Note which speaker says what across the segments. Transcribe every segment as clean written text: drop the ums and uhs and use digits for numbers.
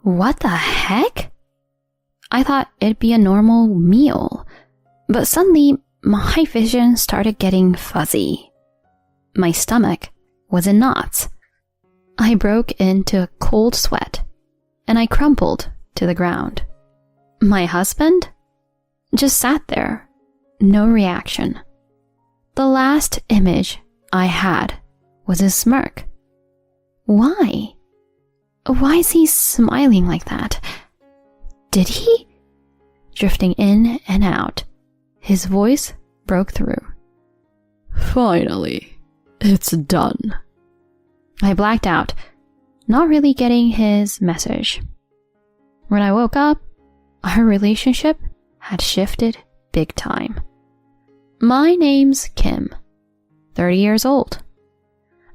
Speaker 1: What the heck? I thought it'd be a normal meal, but suddenly my vision started getting fuzzy. My stomach was in knots. I broke into a cold sweat, and I crumpled to the ground. My husband just sat there, no reaction. The last image I had was his smirk. Why? Why is he smiling like that? Did he? Drifting in and out, his voice broke through.
Speaker 2: Finally, it's done.
Speaker 1: I blacked out, not really getting his message. When I woke up, our relationship had shifted big time. My name's Kim, 30 years old.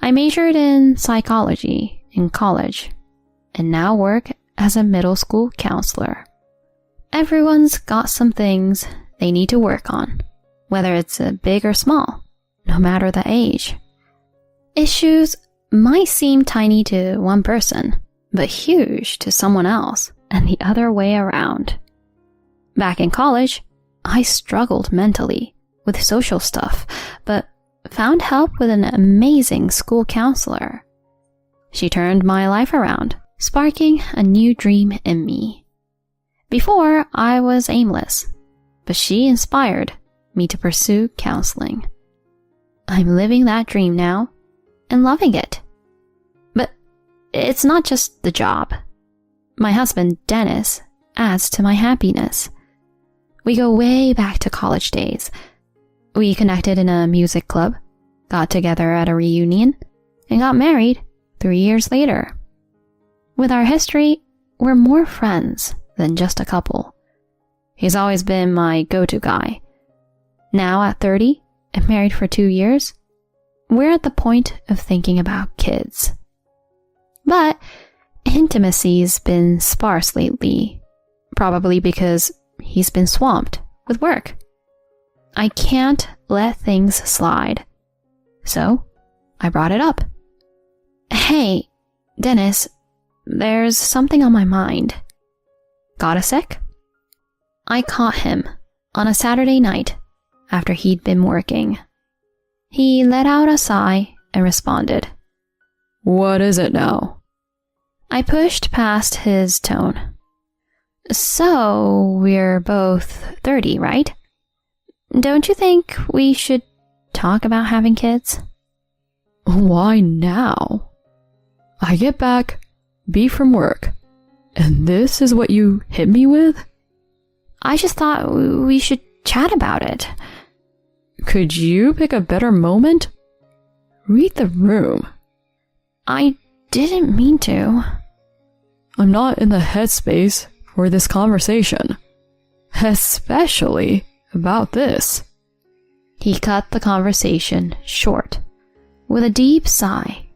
Speaker 1: I majored in psychology in college and now work as a middle school counselor. Everyone's got some things they need to work on, whether it's big or small, no matter the age. Issues might seem tiny to one person, but huge to someone else, and the other way around. Back in college, I struggled mentally with social stuff, but found help with an amazing school counselor. She turned my life around, sparking a new dream in me. Before, I was aimless, but she inspired me to pursue counseling. I'm living that dream now and loving it. But it's not just the job. My husband, Dennis, adds to my happiness. We go way back to college days. We connected in a music club, got together at a reunion, and got married 3 years later. With our history, we're more friends than just a couple. He's always been my go-to guy. Now at 30 and married for 2 years, we're at the point of thinking about kids. But intimacy's been sparse lately, probably because he's been swamped with work. I can't let things slide. So I brought it up. Hey, Dennis, there's something on my mind. Got a sec? I caught him on a Saturday night after he'd been working. He let out a sigh and responded.
Speaker 2: What is it now?
Speaker 1: I pushed past his tone. So, we're both 30, right? Don't you think we should talk about having kids?
Speaker 2: Why now? I get back, beat from work, and this is what you hit me with?
Speaker 1: I just thought we should chat about it.
Speaker 2: Could you pick a better moment? Read the room.
Speaker 1: I didn't mean to.
Speaker 2: I'm not in the headspace for this conversation, especially about this.
Speaker 1: He cut the conversation short with a deep sigh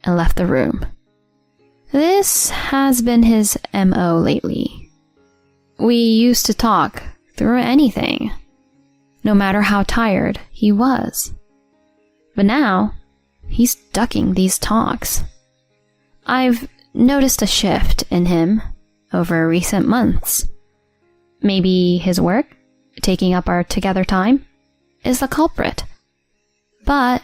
Speaker 1: and left the room. This has been his MO lately. We used to talk through anything, no matter how tired he was. But now, he's ducking these talks. I've noticed a shift in him over recent months. Maybe his work, taking up our together time, is the culprit. But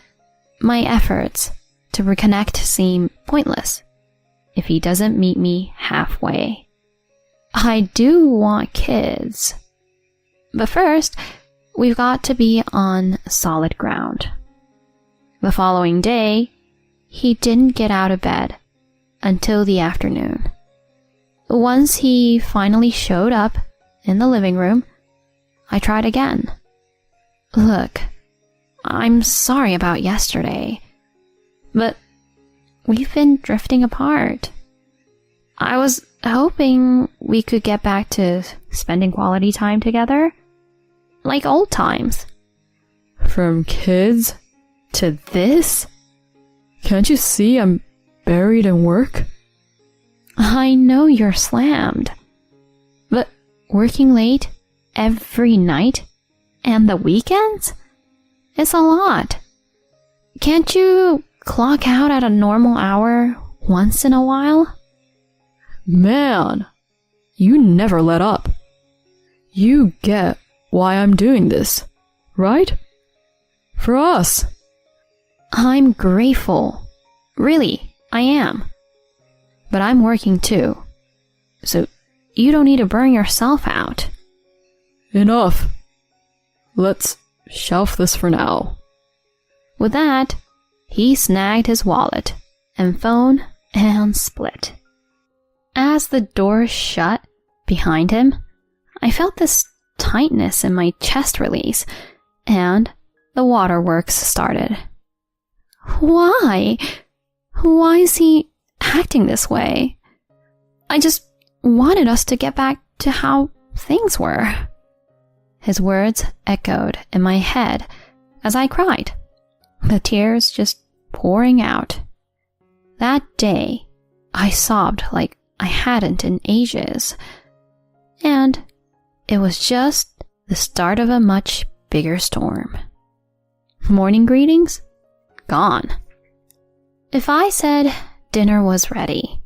Speaker 1: my efforts to reconnect seem pointless if he doesn't meet me halfway. I do want kids. But first, we've got to be on solid ground. The following day, he didn't get out of bed until the afternoon. Once he finally showed up in the living room, I tried again. Look, I'm sorry about yesterday, but we've been drifting apart. I was hoping we could get back to spending quality time together, like old times.
Speaker 2: From kids to this? Can't you see I'm buried in work?
Speaker 1: I know you're slammed, but working late every night and the weekends? It's a lot. Can't you clock out at a normal hour once in a while?
Speaker 2: Man, you never let up. You get why I'm doing this, right? For us.
Speaker 1: I'm grateful. Really, I am. But I'm working too. So you don't need to burn yourself out.
Speaker 2: Enough. Let's shelf this for now.
Speaker 1: With that, he snagged his wallet and phone and split. As the door shut behind him, I felt this tightness in my chest release, and the waterworks started. Why? Why is he acting this way? I just wanted us to get back to how things were. His words echoed in my head as I cried, the tears just pouring out. That day, I sobbed like I hadn't in ages, and it was just the start of a much bigger storm. Morning greetings? Gone. If I said dinner was ready,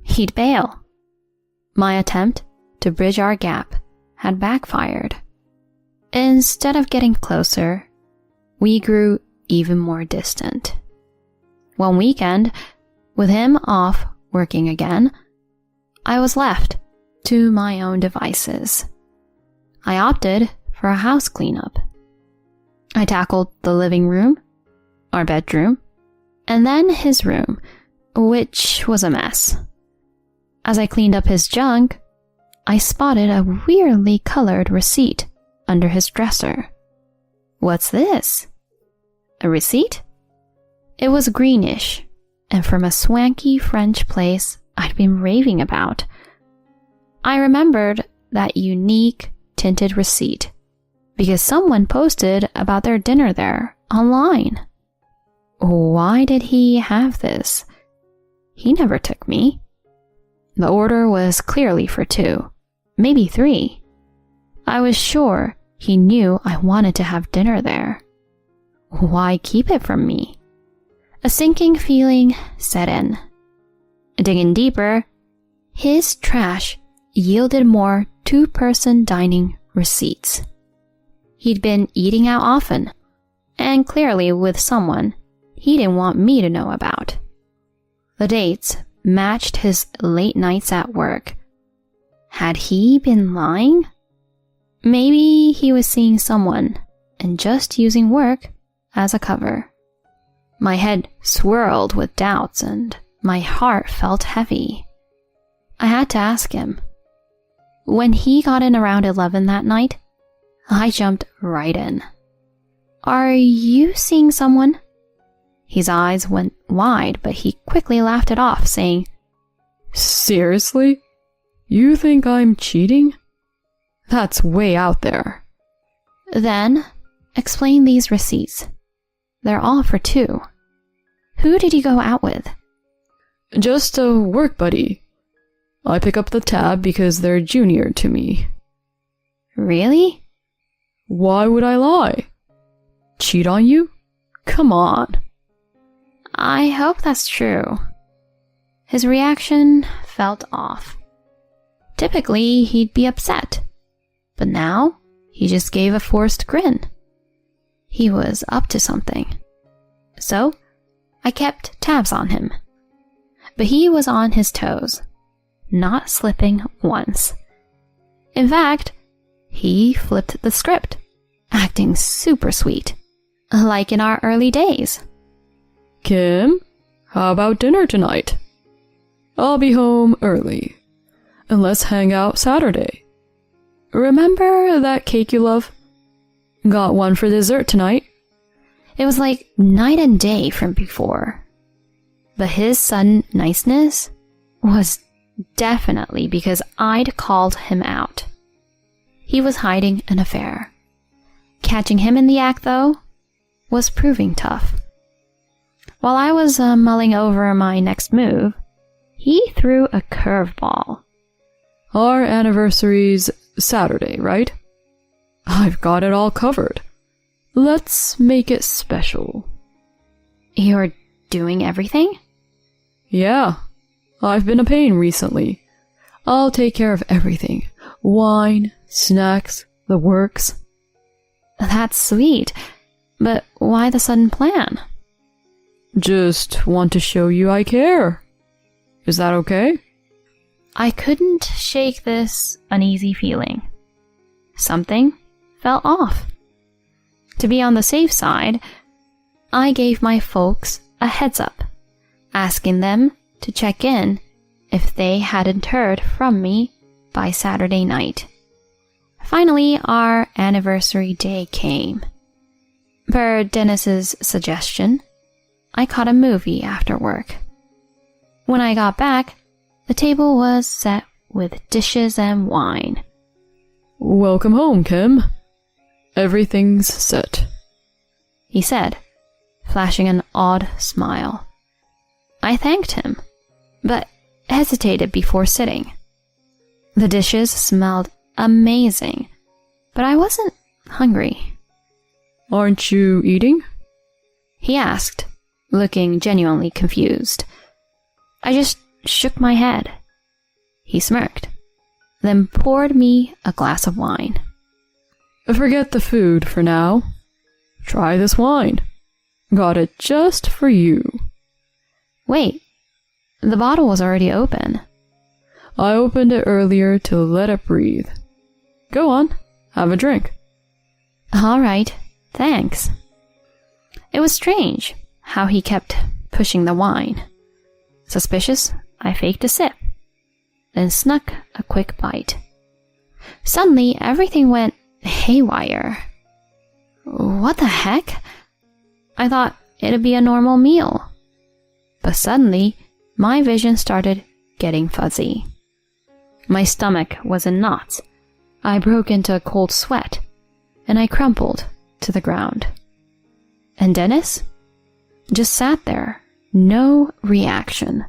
Speaker 1: he'd bail. My attempt to bridge our gap had backfired. Instead of getting closer, we grew even more distant. One weekend, with him off working again, I was left to my own devices. I opted for a house cleanup. I tackled the living room, our bedroom, and then his room, which was a mess. As I cleaned up his junk, I spotted a weirdly colored receipt under his dresser. What's this? A receipt? It was greenish, and from a swanky French place I'd been raving about. I remembered that unique tinted receipt because someone posted about their dinner there online. Why did he have this? He never took me. The order was clearly for 2, maybe 3. I was sure he knew I wanted to have dinner there. Why keep it from me? A sinking feeling set in. Digging deeper, his trash yielded more 2-person dining receipts. He'd been eating out often, and clearly with someone he didn't want me to know about. The dates matched his late nights at work. Had he been lying? Maybe he was seeing someone and just using work as a cover. My head swirled with doubts and my heart felt heavy. I had to ask him. When he got in around 11 that night, I jumped right in. Are you seeing someone? His eyes went wide, but he quickly laughed it off, saying,
Speaker 2: Seriously? You think I'm cheating? That's way out there.
Speaker 1: Then, explain these receipts. They're all for 2. Who did you go out with?
Speaker 2: Just a work buddy. I pick up the tab because they're junior to me.
Speaker 1: Really?
Speaker 2: Why would I lie? Cheat on you? Come on.
Speaker 1: I hope that's true. His reaction felt off. Typically, he'd be upset, but now he just gave a forced grin. He was up to something. So, I kept tabs on him. But he was on his toes, not slipping once. In fact, he flipped the script, acting super sweet, like in our early days.
Speaker 2: Kim, how about dinner tonight? I'll be home early, and let's hang out Saturday. Remember that cake you love? Got one for dessert tonight.
Speaker 1: It was like night and day from before. But his sudden niceness was definitely because I'd called him out. He was hiding an affair. Catching him in the act, though, was proving tough. While I was mulling over my next move, he threw a curveball.
Speaker 2: Our anniversary's Saturday, right? I've got it all covered. Let's make it special.
Speaker 1: You're doing everything?
Speaker 2: Yeah, I've been a pain recently. I'll take care of everything. Wine, snacks, the works.
Speaker 1: That's sweet, but why the sudden plan?
Speaker 2: Just want to show you I care. Is that okay?
Speaker 1: I couldn't shake this uneasy feeling. Something felt off. To be on the safe side, I gave my folks a heads up, asking them to check in if they hadn't heard from me by Saturday night. Finally, our anniversary day came. Per Dennis's suggestion, I caught a movie after work. When I got back, the table was set with dishes and wine.
Speaker 2: Welcome home, Kim. Everything's set,
Speaker 1: he said, flashing an odd smile. I thanked him, but hesitated before sitting. The dishes smelled amazing, but I wasn't hungry.
Speaker 2: Aren't you eating?
Speaker 1: He asked, looking genuinely confused. I just shook my head. He smirked, then poured me a glass of wine.
Speaker 2: Forget the food for now. Try this wine. Got it just for you.
Speaker 1: Wait, the bottle was already open.
Speaker 2: I opened it earlier to let it breathe. Go on, have a drink.
Speaker 1: All right, thanks. It was strange how he kept pushing the wine. Suspicious, I faked a sip, then snuck a quick bite. Suddenly, everything went haywire. What the heck? I thought it'd be a normal meal. But suddenly, my vision started getting fuzzy. My stomach was in knots. I broke into a cold sweat, and I crumpled to the ground. And Dennis just sat there, no reaction.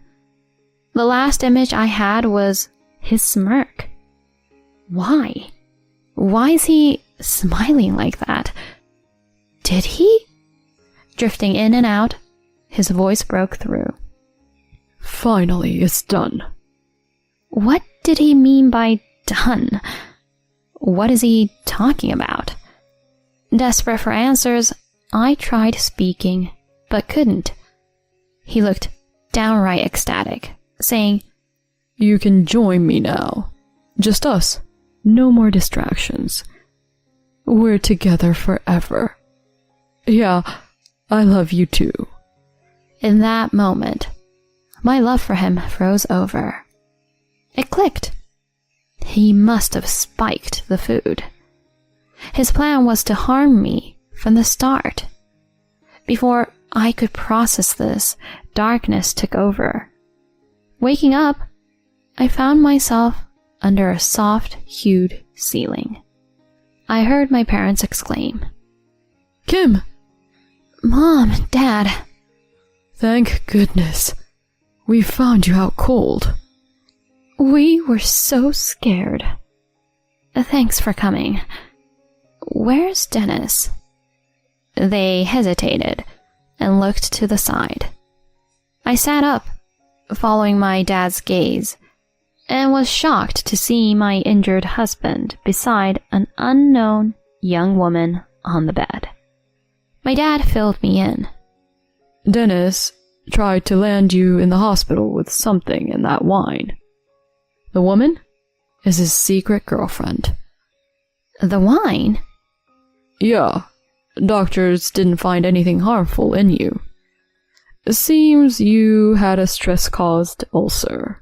Speaker 1: The last image I had was his smirk. Why? Why is he smiling like that? Did he? Drifting in and out, his voice broke through.
Speaker 2: Finally, it's done.
Speaker 1: What did he mean by done? What is he talking about? Desperate for answers, I tried speaking, but couldn't. He looked downright ecstatic, saying,
Speaker 2: You can join me now. Just us. No more distractions. We're together forever. Yeah, I love you too.
Speaker 1: In that moment, my love for him froze over. It clicked. He must have spiked the food. His plan was to harm me from the start. Before I could process this, darkness took over. Waking up, I found myself under a soft-hued ceiling. I heard my parents exclaim,
Speaker 2: Kim!
Speaker 1: Mom, Dad.
Speaker 2: Thank goodness. We found you out cold.
Speaker 1: We were so scared. Thanks for coming. Where's Dennis? They hesitated and looked to the side. I sat up, following my dad's gaze, and was shocked to see my injured husband beside an unknown young woman on the bed. My dad filled me in.
Speaker 2: Dennis tried to land you in the hospital with something in that wine. The woman is his secret girlfriend.
Speaker 1: The wine?
Speaker 2: Yeah, doctors didn't find anything harmful in you. It seems you had a stress-caused ulcer.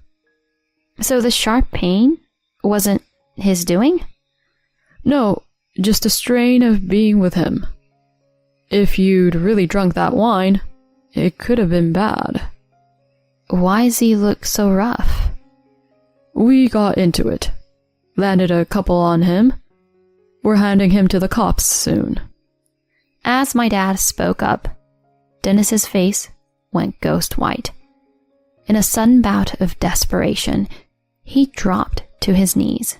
Speaker 1: So the sharp pain wasn't his doing?
Speaker 2: No, just a strain of being with him. If you'd really drunk that wine, it could have been bad.
Speaker 1: Why does he look so rough?
Speaker 2: We got into it. Landed a couple on him. We're handing him to the cops soon.
Speaker 1: As my dad spoke up, Dennis's face went ghost white. In a sudden bout of desperation, he dropped to his knees,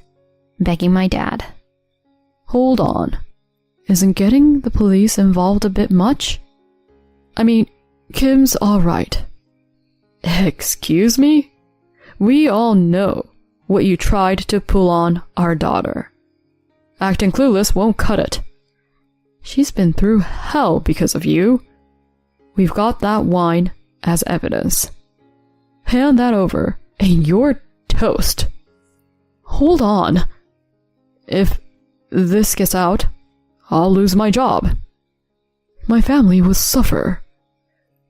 Speaker 1: begging my dad.
Speaker 2: Hold on. Isn't getting the police involved a bit much? I mean, Kim's all right. Excuse me? We all know what you tried to pull on our daughter. Acting clueless won't cut it. She's been through hell because of you. We've got that wine as evidence. Hand that over, and you're toast. Hold on. If this gets out, I'll lose my job. My family will suffer.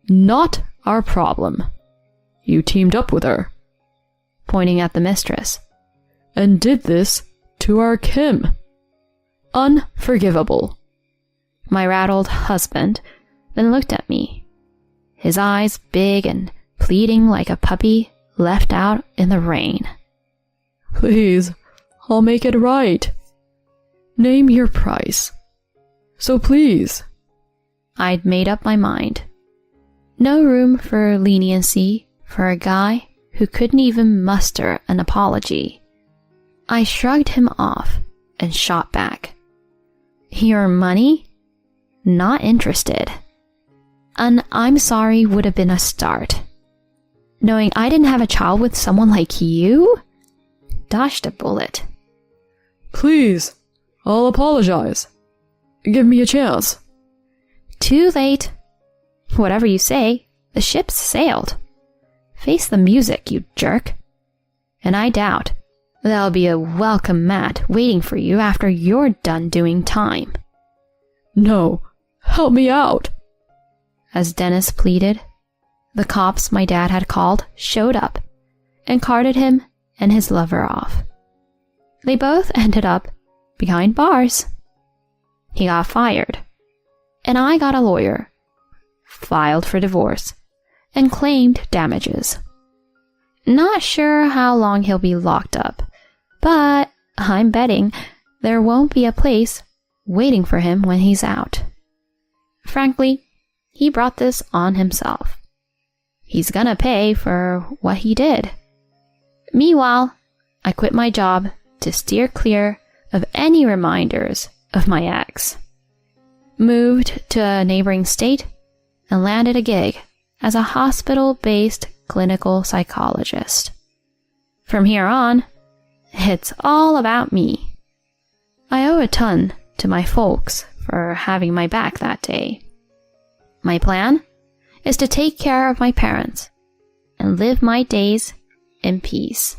Speaker 2: Not our problem. You teamed up with her,
Speaker 1: pointing at the mistress,
Speaker 2: and did this to our Kim. Unforgivable.
Speaker 1: My rattled husband then looked at me, his eyes big and pleading like a puppy left out in the rain.
Speaker 2: Please, I'll make it right. Name your price. So please.
Speaker 1: I'd made up my mind. No room for leniency for a guy who couldn't even muster an apology. I shrugged him off and shot back. Your money? Not interested. An I'm sorry would have been a start. Knowing I didn't have a child with someone like you? Dodged a bullet.
Speaker 2: Please, I'll apologize. Give me a chance.
Speaker 1: Too late. Whatever you say, the ship's sailed. Face the music, you jerk. And I doubt there'll be a welcome mat waiting for you after you're done doing time.
Speaker 2: No, help me out.
Speaker 1: As Dennis pleaded, the cops my dad had called showed up and carted him and his lover off. They both ended up behind bars. He got fired, and I got a lawyer, filed for divorce, and claimed damages. Not sure how long he'll be locked up, but I'm betting there won't be a place waiting for him when he's out. Frankly, he brought this on himself. He's gonna pay for what he did. Meanwhile, I quit my job to steer clear of any reminders of my ex. Moved to a neighboring state and landed a gig as a hospital-based clinical psychologist. From here on, it's all about me. I owe a ton to my folks for having my back that day. My plan is to take care of my parents and live my days in peace.